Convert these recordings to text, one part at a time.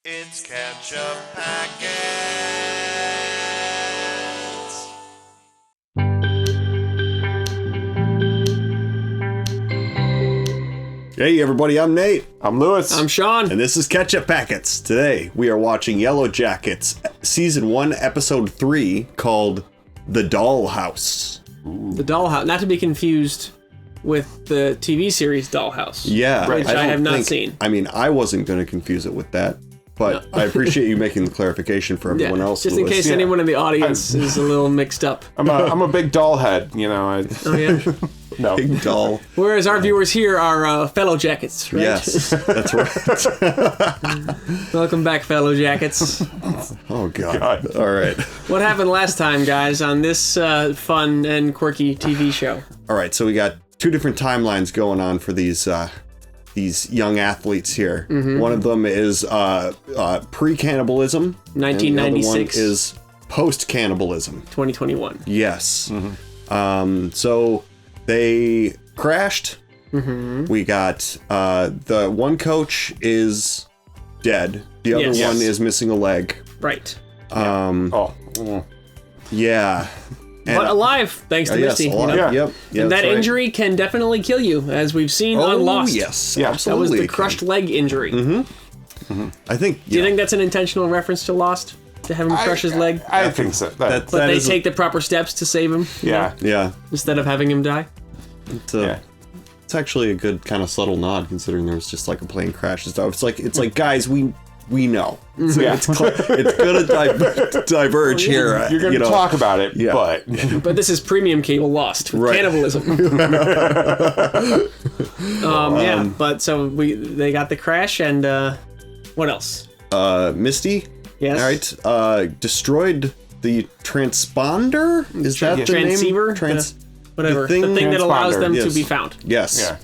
It's Ketchup Packets. Hey everybody, I'm Nate. I'm Lewis. I'm Sean. And this is Ketchup Packets. Today we are watching Yellowjackets, Season 1, Episode 3, called The Dollhouse. The Dollhouse, not to be confused with the TV series Dollhouse. Yeah. Which I have not think- seen. I mean, I wasn't going to confuse it with that, but I appreciate you making the clarification for everyone else, just in Lewis. case anyone in the audience is a little mixed up. I'm a big doll head, you know. Oh, yeah. No. Big doll. Whereas our viewers here are fellow jackets, right? Yes, that's right. Welcome back, fellow jackets. Oh, God. All right. What happened last time, guys, on this fun and quirky TV show? All right, so we got two different timelines going on for these young athletes here. Mm-hmm. One of them is pre-cannibalism. 1996. And the other one is post-cannibalism. 2021. Yes. Mm-hmm. So they crashed. Mm-hmm. We got the one coach is dead. The other Yes. one is missing a leg. Right. Yeah. And, But alive, thanks to yes, Misty. alive. You know? Yeah. Yep. Yeah, And that that's right. injury can definitely kill you, as we've seen on Lost. Yes, Yeah. That absolutely. was the it can. crushed leg injury. Mm-hmm. I think. Do you think that's an intentional reference to Lost? To have him crush his leg? I think so. that But they is take the proper steps to save him yeah. Yeah, instead of having him die? it's actually a good kind of subtle nod considering there was just like a plane crash and stuff. It's like guys, we know. So Yeah. it's gonna diverge here. You're going to talk about it, Yeah. but But this is premium cable Lost with Right. cannibalism. But so they got the crash and what else? Misty. Yes. All right. Destroyed the transponder. Is that the Transceiver? name? Whatever. The The thing that allows them Yes. to be found. Yes. yeah.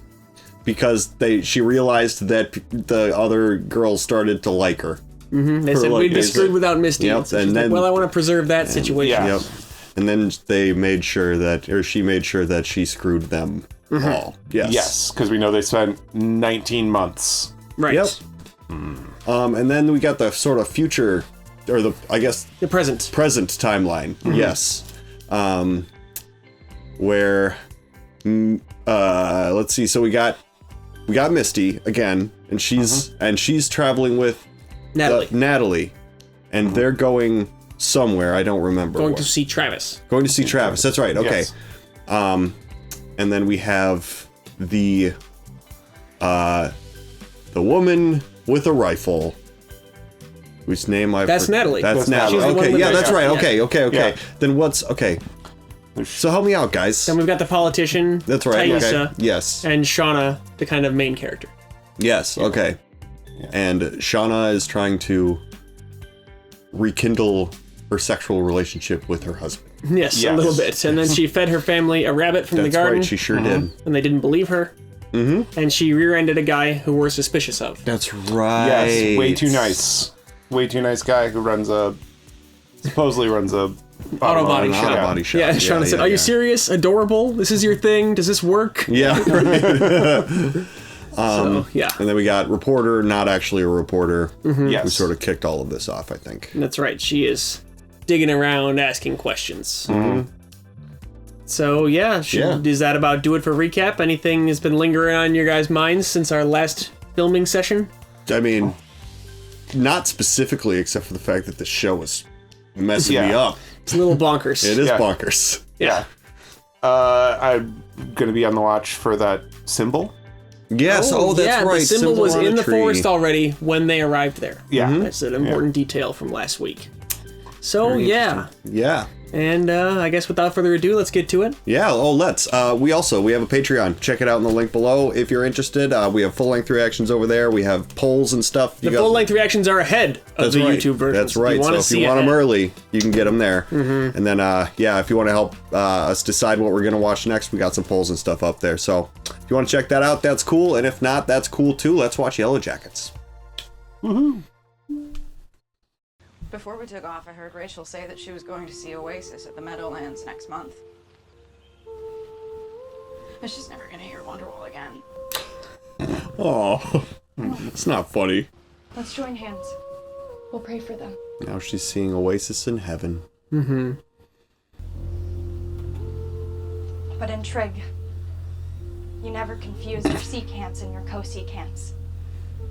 Because she realized that the other girls started to like her. They said we'd be screwed without Misty. Yep, So she's and like, then- well, I want to preserve that situation. Yeah. Yep. And then she made sure that she screwed them all. Yes. Yes, because we know they spent 19 months. Right. Yep. And then we got the sort of future, or the The present. present timeline. Yes. Where, let's see. So we got Misty again, and she's traveling with Natalie. and they're going somewhere. I don't remember. Going where. to see Travis. Going to see Travis. That's right. Okay. Yes. And then we have the woman with a rifle, whose name That's Natalie. That's That's Natalie. Natalie. She's the Okay, one with yeah, the that's right. rifle. Okay. Yeah. Then what's okay? So help me out, guys. Then we've got the politician. That's right. Taissa, Okay. Yes. and Shauna, the kind of main character. Yes. Okay. And Shauna is trying to rekindle her sexual relationship with her husband. Yes, a Yes. little bit. And then she fed her family a rabbit from the That's garden, right. She sure did. and they didn't believe her. Mm-hmm. And she rear-ended a guy who we're suspicious of. That's right. Yes, way too nice. Way too nice guy who supposedly runs a Auto body An shop. auto body shop. Yeah, Shauna said, "Are you serious? Adorable? This is your thing? Does this work?" Yeah. So, yeah, And then we got reporter, not actually a reporter, Yes. who sort of kicked all of this off, I think. that's right. She is digging around, asking questions. So yeah, is that about do it for recap? Anything has been lingering on your guys' minds since our last filming session? I mean, not specifically, except for the fact that the show was messing me up. It's a little bonkers. It is Yeah. bonkers. Yeah. I'm going to be on the watch for that symbol. Yes, that's yeah, right. the symbol was on in a the tree. forest already when they arrived there. Yeah. That's an important detail from last week. So yeah, Yeah. and I guess without further ado, let's get to it. Yeah, let's. We have a Patreon. Check it out in the link below if you're interested. We have full-length reactions over there. We have polls and stuff. The full-length reactions are ahead of the YouTube version. That's right. So if you want them early, you can get them there. And then, if you want to help us decide what we're going to watch next, we got some polls and stuff up there. So if you want to check that out, that's cool. And if not, that's cool too. Let's watch Yellowjackets. Woohoo. Before we took off, I heard Rachel say that she was going to see Oasis at the Meadowlands next month. But she's never gonna hear Wonderwall again. Oh, it's not funny. Let's join hands. We'll pray for them. Now she's seeing Oasis in heaven. Mm-hmm. But in Trig, you never confused your secants and your co-secants.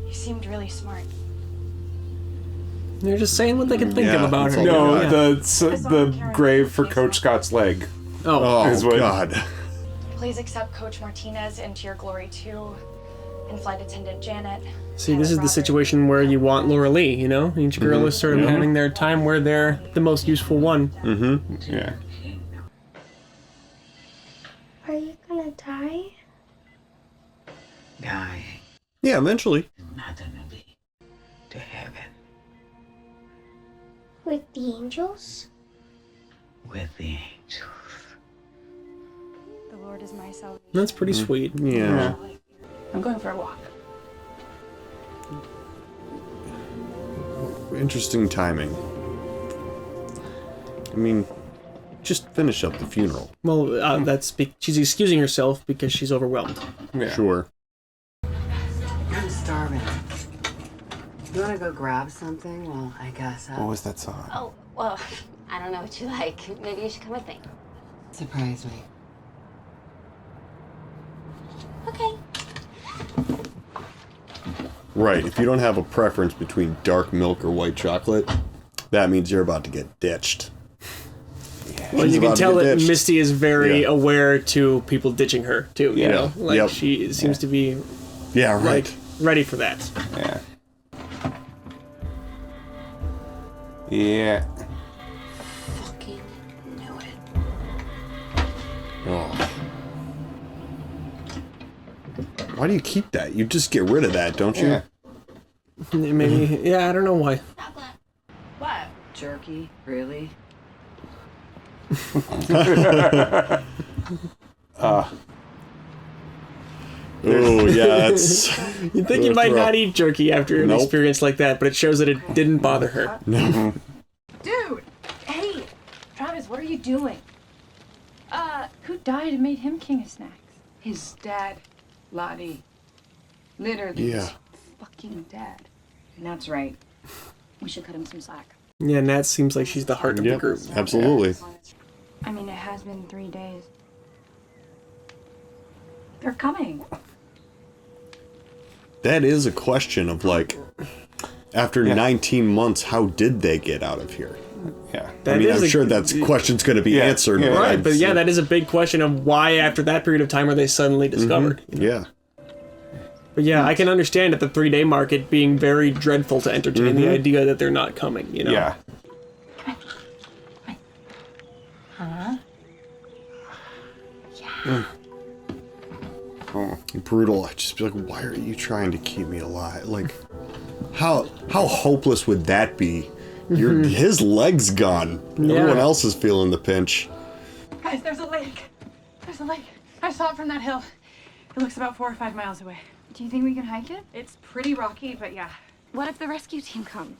You seemed really smart. They're just saying what they can think of Yeah, about that's her. all No, Yeah. the grave for Coach Scott's leg. Oh, Oh, Is what- God. Please accept Coach Martinez into your glory too, and Flight Attendant Janet. see, this is the situation where you want Laura Lee, you know? Each girl is sort of having their time where they're the most useful one. Yeah. Are you gonna die? Die. Yeah, eventually. Not gonna be to heaven With the angels? with the angels. The Lord is my salvation. That's pretty sweet. Yeah. I'm going for a walk. Interesting timing. I mean, just finish up the funeral. Well, she's excusing herself because she's overwhelmed. Yeah. Sure. I'm starving. You wanna go grab something? Well, I guess What was that song? Oh, well, I don't know what you like. Maybe you should come with me. surprise me. Okay. Right, if you don't have a preference between dark milk or white chocolate, that means you're about to get ditched. Well, She's you can about to tell get that ditched. Misty is very Yeah. aware to people ditching her, too, you Yeah. know? Like, Yep. she seems to be, Yeah, right. like, ready for that. Yeah. Yeah. Fucking knew it. Oh. Why do you keep that? You just get rid of that, don't you? Yeah. Maybe, yeah, I don't know why. What? Jerky? Really? Oh, yeah, that's... You'd think you might not eat jerky after an Nope. experience like that, but it shows that it didn't bother her. Dude! Hey! Travis, what are you doing? Who died and made him king of snacks? His dad, Lottie. Literally. Yeah. his fucking dad. And that's right. We should cut him some slack. Yeah, Nat seems like she's the heart of the Yep, group. absolutely. I mean, it has been 3 days. They're coming. That is a question of, like, after 19 months, how did they get out of here? Yeah. I mean, I'm sure that question's going to be answered. Yeah, Right, but yeah, I'd- that is a big question of why after that period of time are they suddenly discovered. Yeah. But yeah, I can understand at the 3-day mark it being very dreadful to entertain the idea that they're not coming, you know? Yeah. Brutal. I'd just be like, why are you trying to keep me alive? Like, how hopeless would that be? His leg's gone. Everyone else is feeling the pinch. Guys, there's a lake. There's a lake. I saw it from that hill. It looks about 4 or 5 miles away. Do you think we can hike it? It's pretty rocky, but yeah. What if the rescue team comes?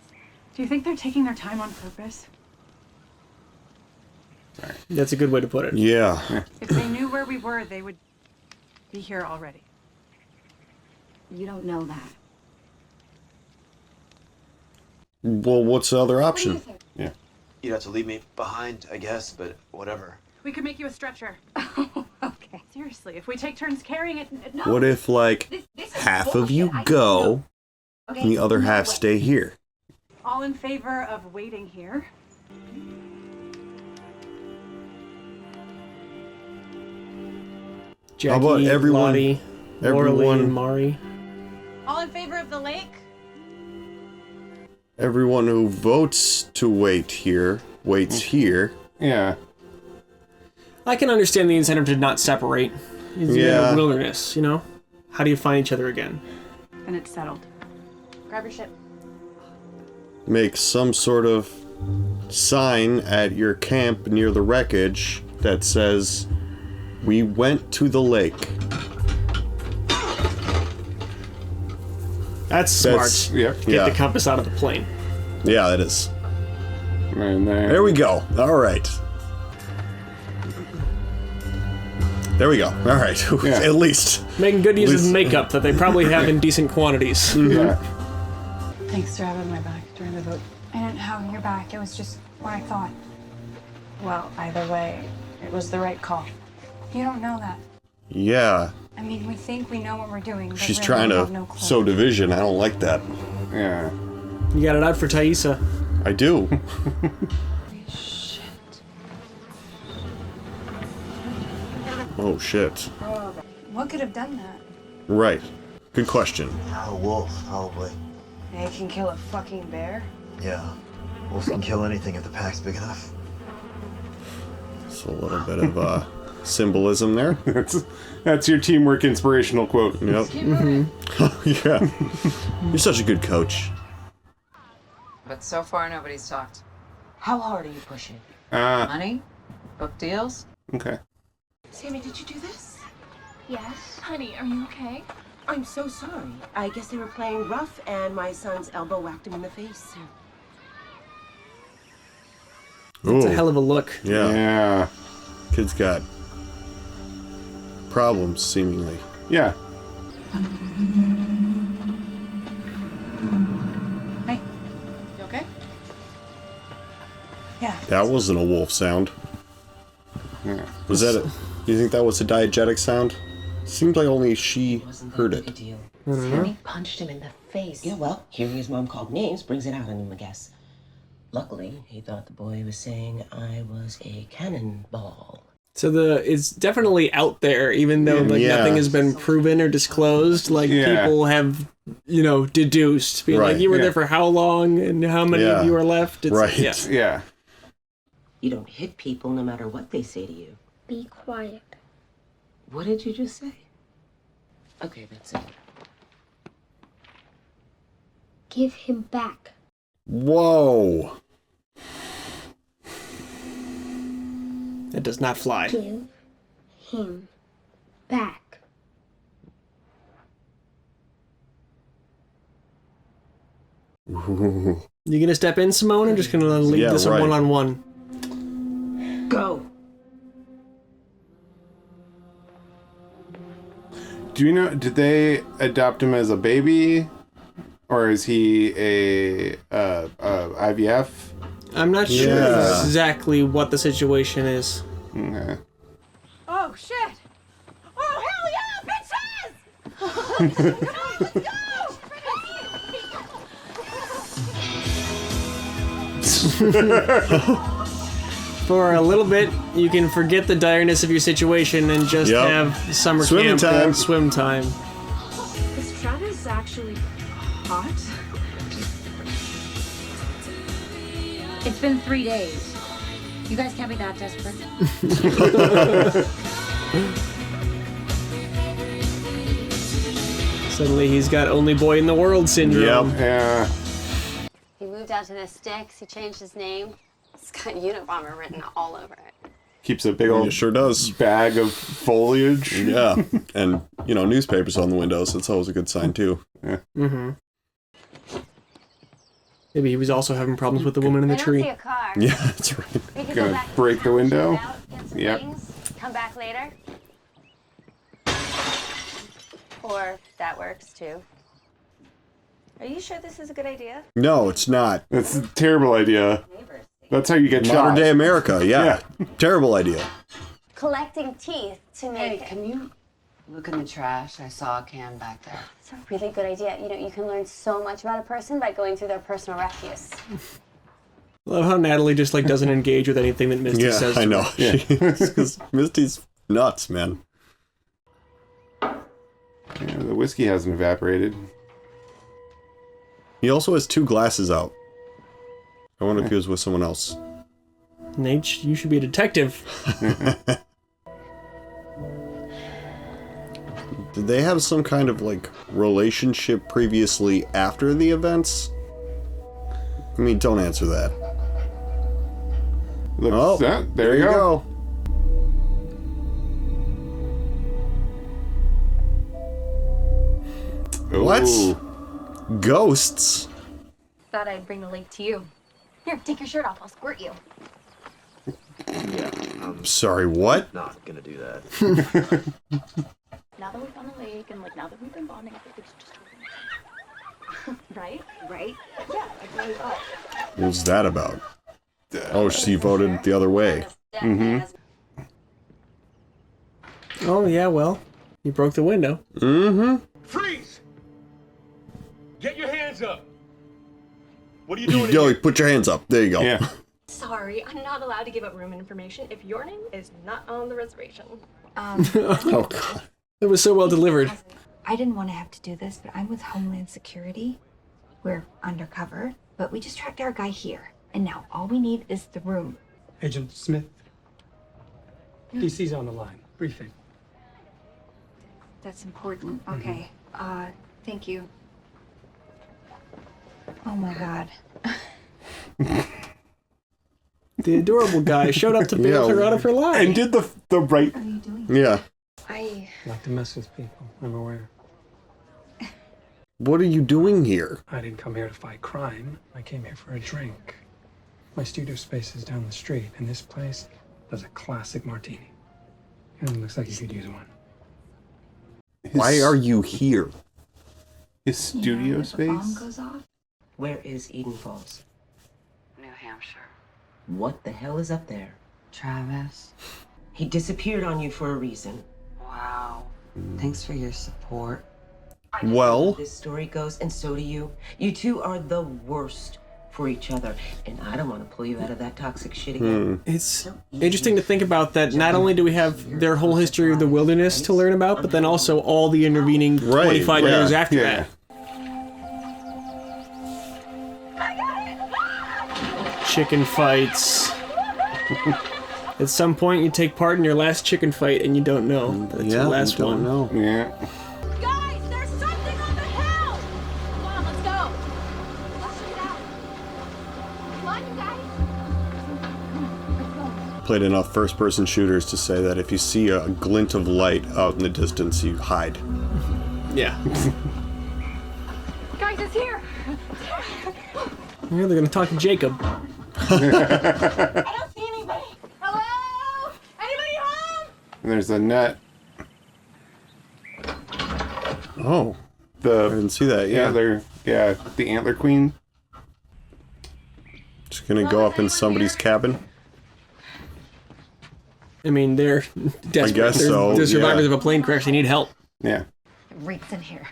Do you think they're taking their time on purpose? That's a good way to put it. Yeah. If they knew where we were, they would be here already. You don't know that. Well, what's the other option? Yeah. You'd have to leave me behind, I guess, but whatever. We could make you a stretcher. Okay. Seriously, if we take turns carrying it. No. What if, like, This is half of bullshit. you I go know. Okay, and the other no half way. stay here? All in favor of waiting here? Jackie, How about everyone- Lottie, Laura Lee, everyone- and Mari. All in favor of the lake? Everyone who votes to wait here waits here. Yeah. I can understand the incentive to not separate. It's in Yeah. a wilderness, you know? How do you find each other again? And it's settled. Grab your ship. Make some sort of sign at your camp near the wreckage that says, "We went to the lake." That's smart. Yep. Get Yeah. the compass out of the plane. Yeah, it is. And There we go. All right. There we go. All right. Yeah. At least. Making good use Least- of makeup that they probably have in decent quantities. Yeah. Thanks for having my back. during the vote? I didn't have your back. It was just what I thought. Well, either way, it was the right call. You don't know that. Yeah. I mean, we think we know what we're doing, but She's really trying we to have no clue. sow division. I don't like that. Yeah. You got it out for Taissa. I do. Oh, shit. What could have done that? Right. Good question. A wolf, probably. They can kill a fucking bear? Yeah. Wolves can kill anything if the pack's big enough. So a little bit of symbolism there. That's your teamwork inspirational quote. Yep. Yeah. You're such a good coach. But so far, nobody's talked. How hard are you pushing? Money? Book deals? Okay. Sammy, did you do this? Yes. Honey, are you okay? I'm so sorry. I guess they were playing rough and my son's elbow whacked him in the face. It's a Ooh. hell of a look. Yeah. Yeah. Kid's got problems, seemingly. Yeah. Hey, you okay? Yeah. That wasn't a wolf sound. Yeah. Was that a... You think that was a diegetic sound? Seems like only she heard it. Sammy punched him in the face. Yeah, well, hearing his mom called names brings it out in him, I guess. Luckily, he thought the boy was saying I was a cannonball. So it's definitely out there, even though nothing has been proven or disclosed. Like people have, deduced, being like, you were there for how long and how many of you are left. It's, right. Yeah. You don't hit people no matter what they say to you. Be quiet. What did you just say? Okay, that's it. Give him back. Whoa. That does not fly. Give him back. Ooh. You gonna step in, Simone? I'm just gonna leave this right. one-on-one. Go. Do you know, did they adopt him as a baby? Or is he a IVF? I'm not sure exactly what the situation is. Okay. Oh, shit! Oh, hell yeah, bitches! Come on, let's go! For a little bit, you can forget the direness of your situation and just have summer Swimming camp time. and swim time. Is Travis actually hot? It's been 3 days. You guys can't be that desperate. Suddenly he's got only boy in the world syndrome. Yep. Yeah. He moved out to the sticks. He changed his name. It's got Unabomber written all over it. Keeps a big old It sure does. bag of foliage. Yeah. And, newspapers on the windows. That's always a good sign, too. Yeah. Mm-hmm. Maybe he was also having problems with the woman in the I don't tree. see a car. Yeah, that's right. We could Gonna go back break the window? check it out, get some Yep. things, come back later. Or if that works too. Are you sure this is a good idea? No, it's not. That's a terrible idea. That's how you get Modern shot. day America, yeah. Terrible idea. Collecting teeth to make Hey, can you look in the trash? I saw a can back there. It's a really good idea. You can learn so much about a person by going through their personal refuse. Love how Natalie just doesn't engage with anything that Misty says. I to know. her. Because Misty's nuts, man. Yeah, the whiskey hasn't evaporated. He also has 2 glasses out. I wonder if he was with someone else. Nate, you should be a detective. Did they have some kind of, relationship previously after the events? I mean, don't answer that. Looks, there you go. What? Ooh. Ghosts? Thought I'd bring the lake to you. Here, take your shirt off. I'll squirt you. Yeah, I'm Sorry, what? not gonna do that. Now that we've found the lake and now that we've been bonding, I think it's just Right? Right? Yeah, I really will. What was that about? Oh, she voted the other way. Mm-hmm. Oh, yeah, well, you broke the window. Mm-hmm. Freeze! Get your hands up! What are you doing? Yo, put your hands up. There you go. Yeah. Sorry, I'm not allowed to give up room information if your name is not on the reservation. Oh, God. It was so well delivered. I didn't want to have to do this, but I'm with Homeland Security. We're undercover, but we just tracked our guy here. And now all we need is the room. Agent Smith. DC's on the line. Briefing. That's important. Okay. Thank you. Oh my God. The adorable guy showed up to bail her out of her life. And did the right. What are you doing? Yeah. I Like to mess with people. I'm aware. What are you doing here? I didn't come here to fight crime. I came here for a drink. My studio space is down the street, and this place does a classic martini. And it looks like you could use one. Why are you here? His studio if the bomb space? goes off. Where is Eden Falls? New Hampshire. What the hell is up there? Travis. He disappeared on you for a reason. Wow. Thanks for your support. Well, This story goes, and so do you. You two are the worst for each other, and I don't want to pull you out of that toxic shit again. It's interesting to think about that not only do we have their whole history of the wilderness to learn about, but then also all the intervening 25 years after that. Chicken fights. At some point, you take part in your last chicken fight and you don't know. That's your last one. Know. Yeah. Guys, there's something on the hill! Come on, let's go. Let's check it out. Come on, you guys. Played enough first-person shooters to say that if you see a glint of light out in the distance, you hide. Yeah. Guys, it's here. Yeah, they're gonna talk to Jacob. I don't see anybody. Hello? Anybody home? And there's a net. Oh. I The didn't see that. Yeah. the antler queen. Just gonna go up in somebody's cabin. I mean, they're desperate. I guess so. They're survivors yeah. of a plane crash. They need help. Yeah. Reeks in here.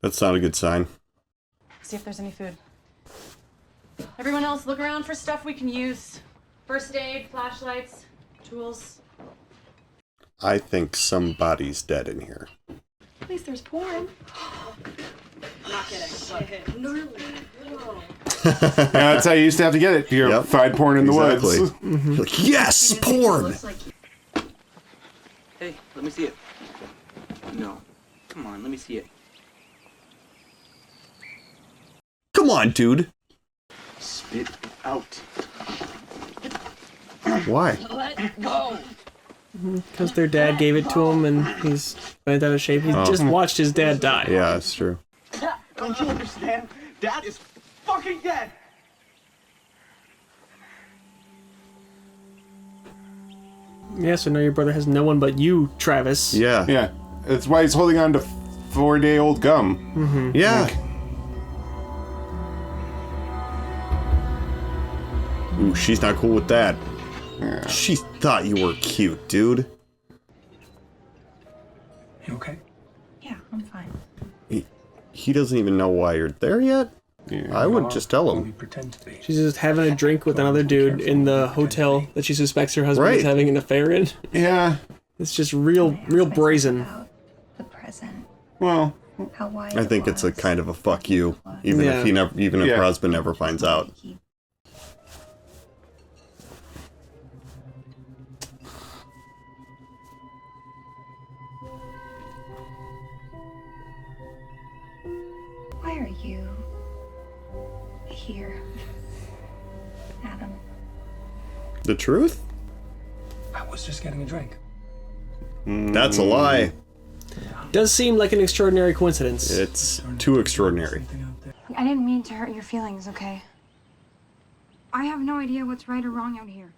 That's not a good sign. See if there's any food. Everyone else, look around for stuff we can use. First aid, flashlights, tools. I think somebody's dead in here. At least there's porn. I'm not kidding. No. Yeah, that's how you used to have to get it. You find porn in the Exactly. woods. Like, yes, porn! Hey, let me see it. No. Come on, let me see it. Come on, dude. Spit it out. Why? Let go. Because their dad gave it to him and he's bent out of shape. He's just watched his dad die. Yeah, that's true. Don't you understand? Dad is fucking dead. Yeah, so now your brother has no one but you, Travis. Yeah. Yeah. That's why he's holding on to 4-day-old gum. Mm-hmm. Yeah. Ooh, she's not cool with that. Yeah. She thought you were cute, dude. You okay? Yeah, I'm fine. He doesn't even know why you're there yet? Yeah. I would just tell him. Pretend to be. She's just having a drink with another dude in the hotel that she suspects her husband is having an affair in. Yeah. It's just real brazen. The present. Well, How wide I think it's a kind of a fuck you, even Yeah. if he never, even if Yeah. her husband never finds out. Why are you here, Adam? The truth? I was just getting a drink. That's a lie. Does seem like an extraordinary coincidence. It's too extraordinary. I didn't mean to hurt your feelings, okay? I have no idea what's right or wrong out here.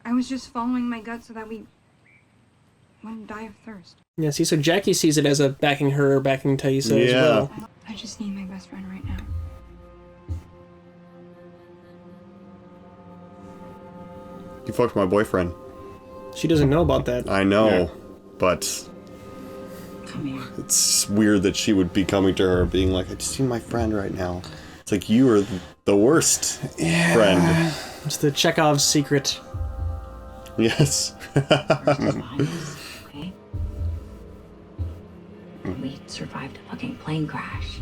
I was just following my gut so that we wouldn't die of thirst. Yeah, see, so Jackie sees it as a backing her, backing Taissa as Yeah. well. I just need my best friend right now. You fucked my boyfriend. She doesn't know about that. I know, but Come here. it's weird that she would be coming to her being like, I just need my friend right now. It's like, you are the worst friend. It's the Chekhov's secret. Yes. Okay? We survived a fucking plane crash.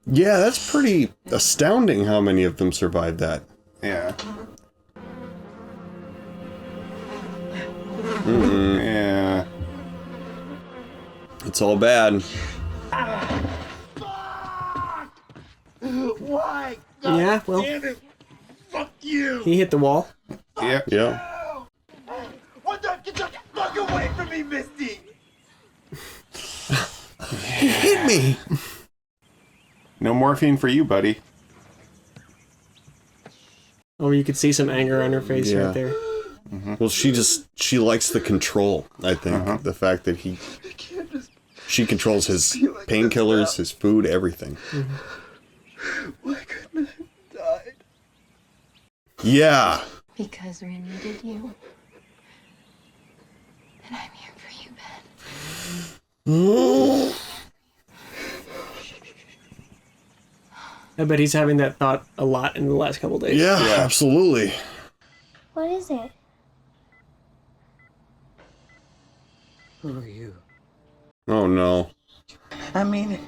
Yeah, that's pretty astounding how many of them survived that. Yeah. Yeah. It's all bad. Why? Yeah, well, Damn it. Fuck you. he hit the wall. Yeah. Yeah. What the? Get the fuck away from me, Misty. He hit me. No morphine for you, buddy. Oh, you could see some anger on her face Yeah. right there. Well, she likes the control, I think. The fact that she controls his painkillers, his food, everything. Why couldn't I have died? Yeah. Because we needed you. And I'm here for you, Ben. I bet he's having that thought a lot in the last couple days. Yeah, absolutely. What is it? Who are you? Oh no. I mean it.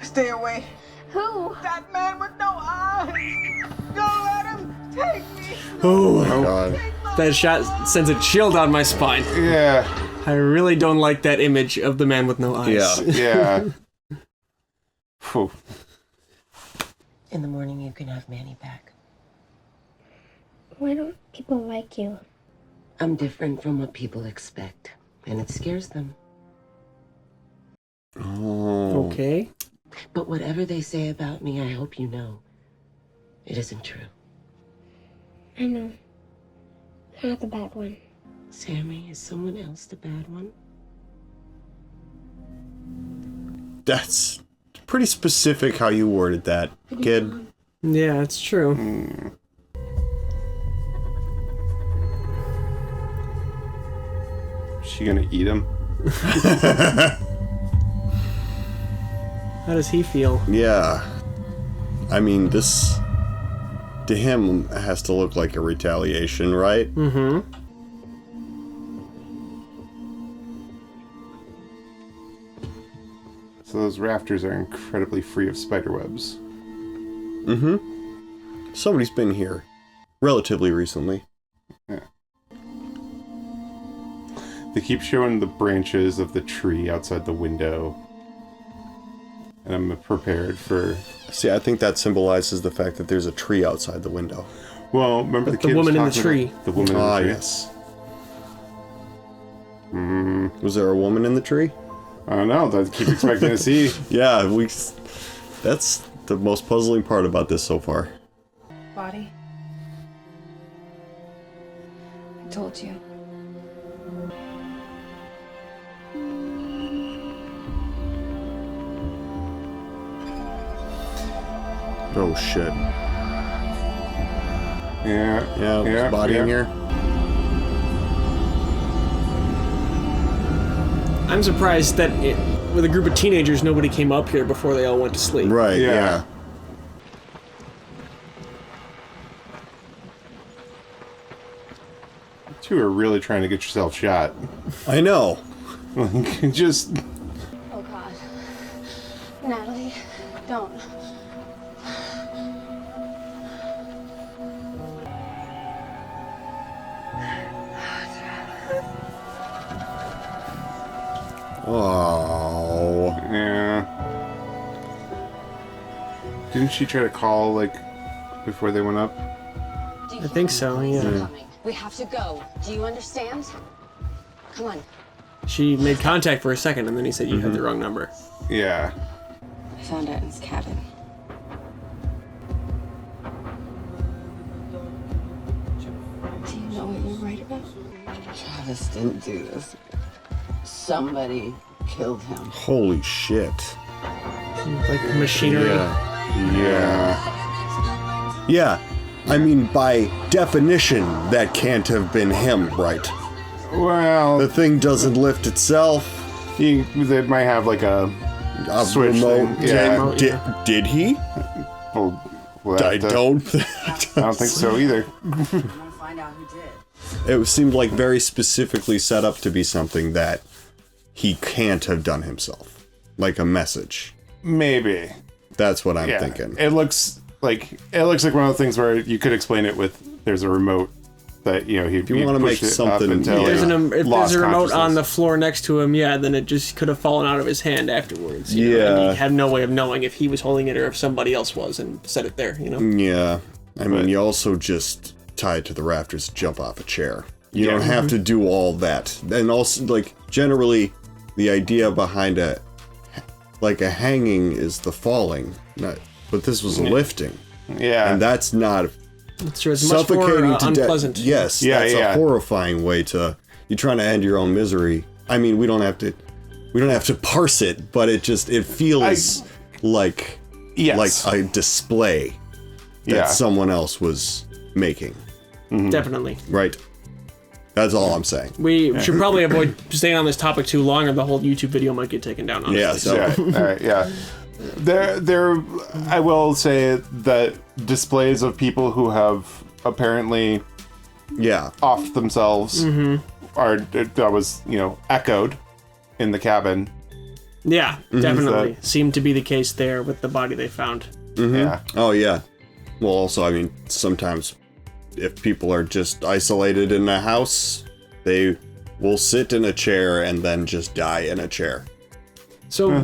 Stay away. Who? That man with no eyes. Don't let him take me. Oh, God. that shot sends a chill down my spine. Yeah. I really don't like that image of the man with no eyes. Yeah. Phew. In the morning, you can have Manny back. Why don't people like you? I'm different from what people expect, and it scares them. Oh. Okay. But whatever they say about me, I hope you know, it isn't true. I know. I'm not the bad one. Sammy, is someone else the bad one? That's pretty specific how you worded that, kid. Yeah, it's true. Is she gonna eat him? How does he feel? Yeah. I mean, this to him has to look like a retaliation, right? Mm-hmm. So those rafters are incredibly free of spiderwebs. Mm-hmm. Somebody's been here relatively recently. Yeah. They keep showing the branches of the tree outside the window. And I'm prepared for... See, I think that symbolizes the fact that there's a tree outside the window. Well, remember But the the kid was woman in the talking tree. about the woman in the tree? Yes. Was there a woman in the tree? I don't know. I keep expecting to see. Yeah, that's the most puzzling part about this so far. Body. I told you. Oh shit. Yeah. Yeah, there's a body in here. I'm surprised that with a group of teenagers, nobody came up here before they all went to sleep. Right, yeah. You two are really trying to get yourself shot. I know. Just... Oh, God. Natalie, don't. Oh. Yeah. Didn't she try to call, like, before they went up? I think so, yeah. We have to go. Do you understand? Come on. She made contact for a second, and then he said you had the wrong number. Yeah. I found it in his cabin. Do you know what you're right about? Travis didn't do this. Somebody killed him. Holy shit. Like machinery. Yeah. I mean, by definition, that can't have been him, right? Well, the thing doesn't lift itself. They might have like a switch remote. thing. Yeah. Did he? Well, I don't think so either. Find out who did. It seemed like very specifically set up to be something that he can't have done himself. Like a message. Maybe. That's what I'm thinking. It looks like one of the things where you could explain it with there's a remote that if you want to make something, If there's a remote on the floor next to him, then it just could have fallen out of his hand afterwards. You know, and you have no way of knowing if he was holding it or if somebody else was and set it there. Yeah, I mean, you also just tie it to the rafters, jump off a chair. You don't have to do all that, and also like generally, the idea behind a hanging is the falling, but this was lifting. Yeah, and that's not. It's true. It's much more unpleasant. Yes, that's a horrifying way to. You're trying to end your own misery. I mean, we don't have to parse it, but it feels like a display that someone else was making. Definitely. Right. That's all I'm saying. We should probably avoid staying on this topic too long, or the whole YouTube video might get taken down. Honestly. Yeah. So. All right. Yeah. There. I will say that displays of people who have apparently, offed themselves that was echoed in the cabin. Yeah, definitely seemed to be the case there with the body they found. Yeah. Oh yeah. Well, also, I mean, sometimes if people are just isolated in a house, they will sit in a chair and then just die in a chair. So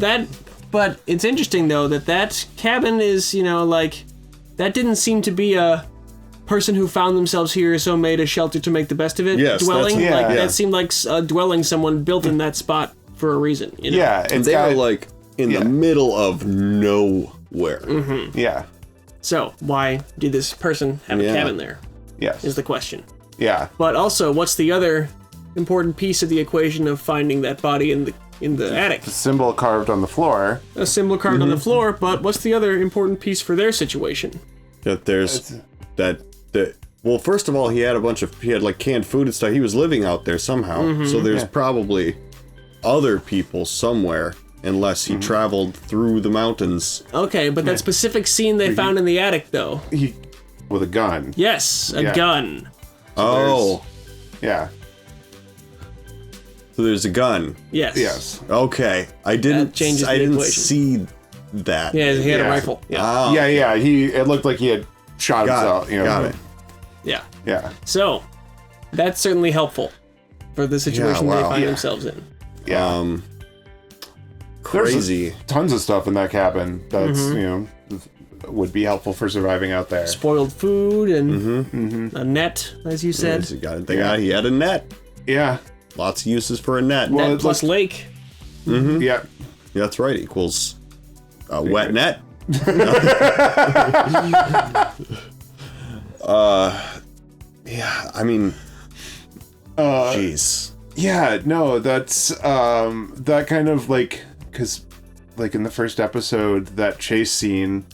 but it's interesting though that cabin is, that didn't seem to be a person who found themselves here so made a shelter to make the best of it. Yes, dwelling. That seemed like a dwelling someone built in that spot for a reason. Yeah, and they are like in the middle of nowhere. Yeah. So why did this person have a cabin there? Yes. Is the question. Yeah. But also, what's the other important piece of the equation of finding that body in the attic? The symbol carved on the floor. A symbol carved on the floor, but what's the other important piece for their situation? That there's well, first of all, he had like canned food and stuff. He was living out there somehow. So there's probably other people somewhere, unless he traveled through the mountains. Okay, but that specific scene they found in the attic, though. With a gun. Yes, a gun. So yeah. So there's a gun. Yes. Okay, I didn't equation. see that. Yeah, he had a rifle. Yeah. Oh, Yeah. It looked like he had shot himself. Got it. Yeah. Yeah. So that's certainly helpful for the situation they find Yeah. themselves in. Yeah. Crazy. There's tons of stuff in that cabin that's would be helpful for surviving out there. Spoiled food and a net, as you said. He had a net. Yeah. Lots of uses for a net. Net plus lake. Yeah. That's right. Equals a wet net. Yeah. I mean, jeez. Yeah. No, that's that kind of because in the first episode, that chase scene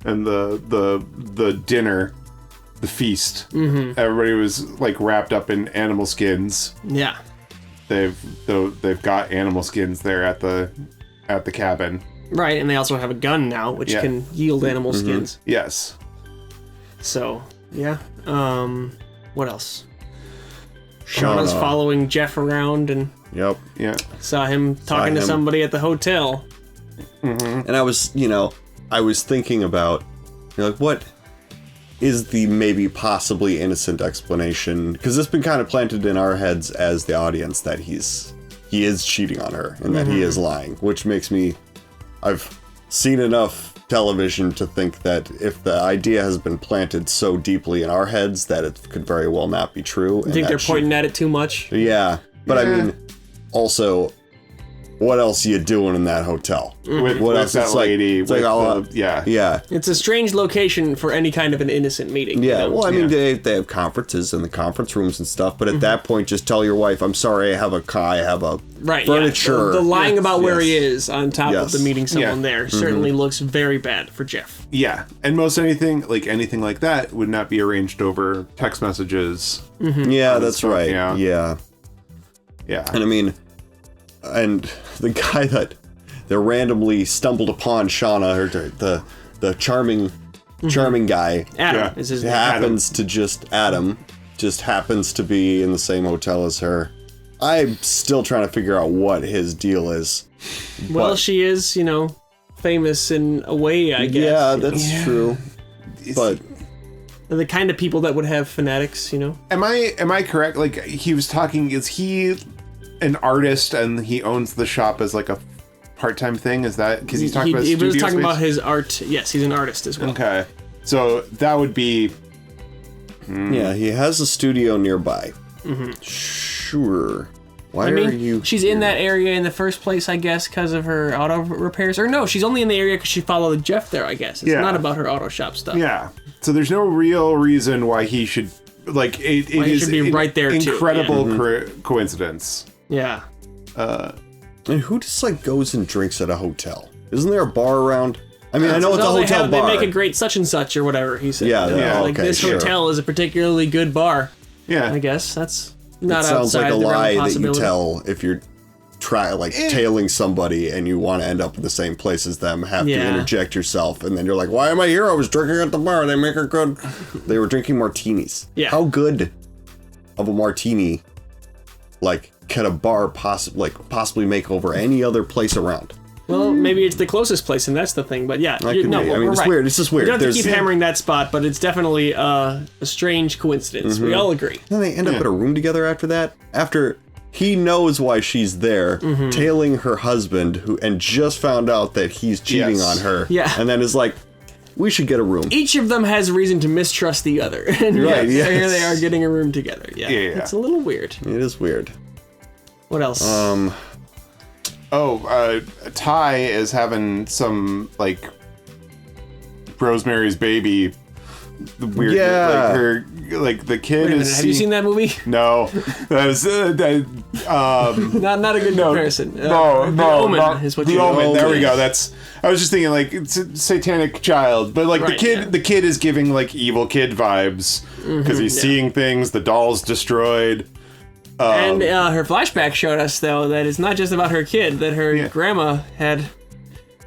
and the dinner, the feast, everybody was wrapped up in animal skins. Yeah. They've got animal skins there at the cabin. Right, and they also have a gun now, which can yield animal skins. Yes. So, yeah. What else? Shauna's following Jeff around and Yep. Yeah. saw him talking to somebody at the hotel. And I was thinking about, what is the maybe possibly innocent explanation? Because it's been kind of planted in our heads as the audience that he is cheating on her and that he is lying, which makes me, I've seen enough television to think that if the idea has been planted so deeply in our heads that it could very well not be true. You think they're pointing at it too much? Yeah. But I mean, also, what else are you doing in that hotel? With What else? that It's like, lady. it's like with all the- yeah. yeah. It's a strange location for any kind of an innocent meeting. Yeah, you know? well, I mean, they have conferences in the conference rooms and stuff, but at that point, just tell your wife, I'm sorry, I have a Right, furniture. Yeah. The lying about where he Yes. is on top of the meeting someone there certainly looks very bad for Jeff. Yeah, and most anything like that would not be arranged over text messages. Yeah, that's right. Yeah. And I mean, and the guy that randomly stumbled upon Shauna, or the charming guy, Adam is his name. happens to be in the same hotel as her. I'm still trying to figure out what his deal is. Well, she is, famous in a way, I guess. Yeah, that's true. But they're the kind of people that would have fanatics, Am I correct? Like, he was talking, is he an artist and he owns the shop as like a part-time thing? Is that because he's talking about he was studio talking space? about his art. Yes, he's an artist as well. Okay, so that would be yeah, he has a studio nearby. Mm-hmm. Sure. Why I mean, are you? she's in that area in the first place, I guess, because of her auto repairs. Or no, she's only in the area because she followed Jeff there, I guess. It's not about her auto shop stuff. Yeah. So there's no real reason why he should, like, it is should be right there, too. incredible Yeah. coincidence. Yeah. And who just like goes and drinks at a hotel? Isn't there a bar around? I mean, I know it's a hotel bar. They make a great such and such or whatever he said. Yeah, like okay, this sure. hotel is a particularly good bar. Yeah. I guess that's not It sounds like outside a the realm of lie that you possibility. tell if you're tailing somebody and you want to end up in the same place as them. Have to interject yourself, and then you're like, "Why am I here? I was drinking at the bar. They make a good." They were drinking martinis. Yeah. How good of a martini, like, can a bar possibly make over any other place around? Well, maybe it's the closest place, and that's the thing. But yeah, That could be. I mean, we're it's right. weird. It's just weird. You don't have to There's- keep hammering that spot, but it's definitely a strange coincidence. We all agree. Then they end up in a room together after that. After he knows why she's there, tailing her husband, and just found out that he's cheating on her. Yeah. And then is like, we should get a room. Each of them has reason to mistrust the other. And Right, here yes. they are getting a room together. Yeah. Yeah. It's a little weird. It is weird. What else? Ty is having some, like, Rosemary's Baby. Weird. Yeah. Like the kid Wait a minute, is. have you seen that movie? No. That was. Not a good comparison. The The Omen not, is what the you Omen. There we Okay. go. That's. I was just thinking, like, it's a satanic child, but like Right, the kid is giving like evil kid vibes because he's seeing things. The doll's destroyed. And her flashback showed us, though, that it's not just about her kid, that her grandma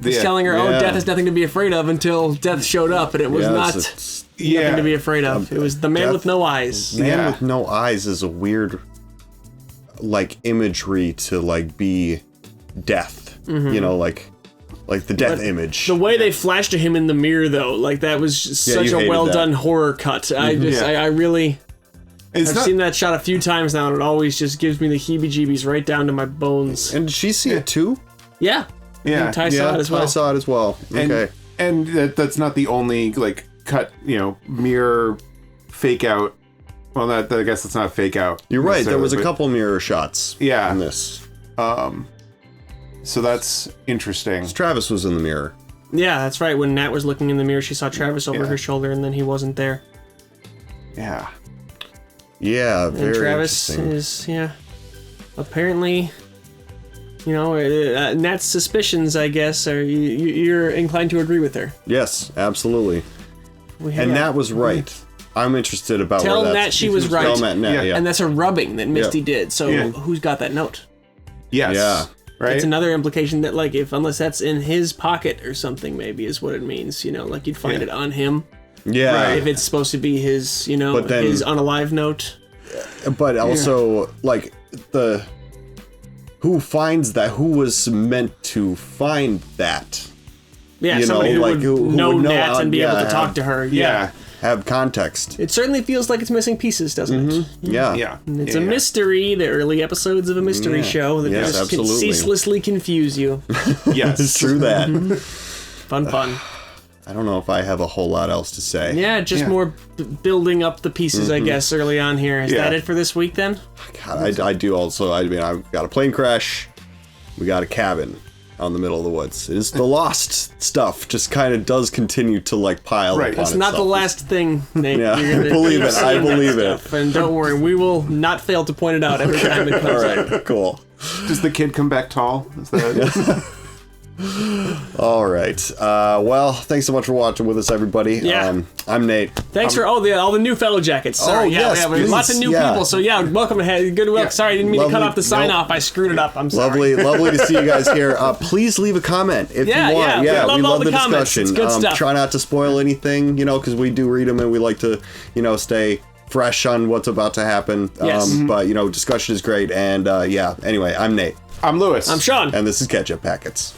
was telling her, oh, death is nothing to be afraid of until death showed up, and it was not nothing to be afraid of. It was the man with no eyes. Man with no eyes is a weird, like, imagery to, like, be death. You know, like the death image. The way they flashed to him in the mirror, though, like, that was just such you a hated well-done that. horror cut. I really... I've seen that shot a few times now, and it always just gives me the heebie-jeebies right down to my bones. And did she see it too? Yeah. Yeah. Ty saw it as well. I saw it as well. Okay. And that's not the only, like, cut, mirror fake out. Well, I guess it's not fake out. You're right. There was a but- couple mirror shots. Yeah. In this. So that's interesting. Travis was in the mirror. Yeah, that's right. When Nat was looking in the mirror, she saw Travis over her shoulder, and then he wasn't there. Yeah. Yeah, very And Travis interesting. is, apparently, Nat's suspicions, I guess, are you're inclined to agree with her. Yes, absolutely. And Nat was right. I'm interested about Tell where Nat that's... she was right. Tell Nat, yeah. And that's a rubbing that Misty did. So Yeah. who's got that note? Yes. Yeah. Right? It's another implication that, like, unless that's in his pocket or something, maybe is what it means. Like you'd find it on him. Yeah. If it's supposed to be his, But then- his unalive note. But also, like, who finds that? Who was meant to find that? Yeah, You somebody know, who like, would who know would know Nat how- and be able to yeah, talk have- to her. Yeah. Have context. It certainly feels like it's missing pieces, doesn't it? Yeah. Yeah. And it's Yeah, a yeah. mystery, the early episodes of a mystery Yeah. show that Yes, just can absolutely. ceaselessly confuse you. Yes. It's true that. Fun. I don't know if I have a whole lot else to say. Yeah, just more building up the pieces, I guess, early on here. Is Yeah. that it for this week, then? God, I do also. I mean, I've got a plane crash. we got a cabin out in the middle of the woods. It's the lost stuff just kind of does continue to like pile upon It's not the itself. last thing, Nate. Yeah, You're gonna believe keep it. I seeing that believe it. stuff. And don't worry, we will not fail to point it out every time it comes All up. right, cool. Does the kid come back tall? Is that All right. Well, thanks so much for watching with us, everybody. Yeah. I'm Nate. Thanks for all the new fellow jackets. Sorry, yes, please. lots of new people. So welcome ahead. Good luck. Yeah. Sorry, I didn't mean to cut Lovely- off the sign off. I screwed it up. I'm sorry. Lovely to see you guys here. Please leave a comment if Yeah, you want. yeah, we love all the comments. discussion. It's good stuff. Try not to spoil anything, because we do read them and we like to, stay fresh on what's about to happen. Yes. But discussion is great. And anyway, I'm Nate. I'm Lewis. I'm Sean. And this is Ketchup Packets.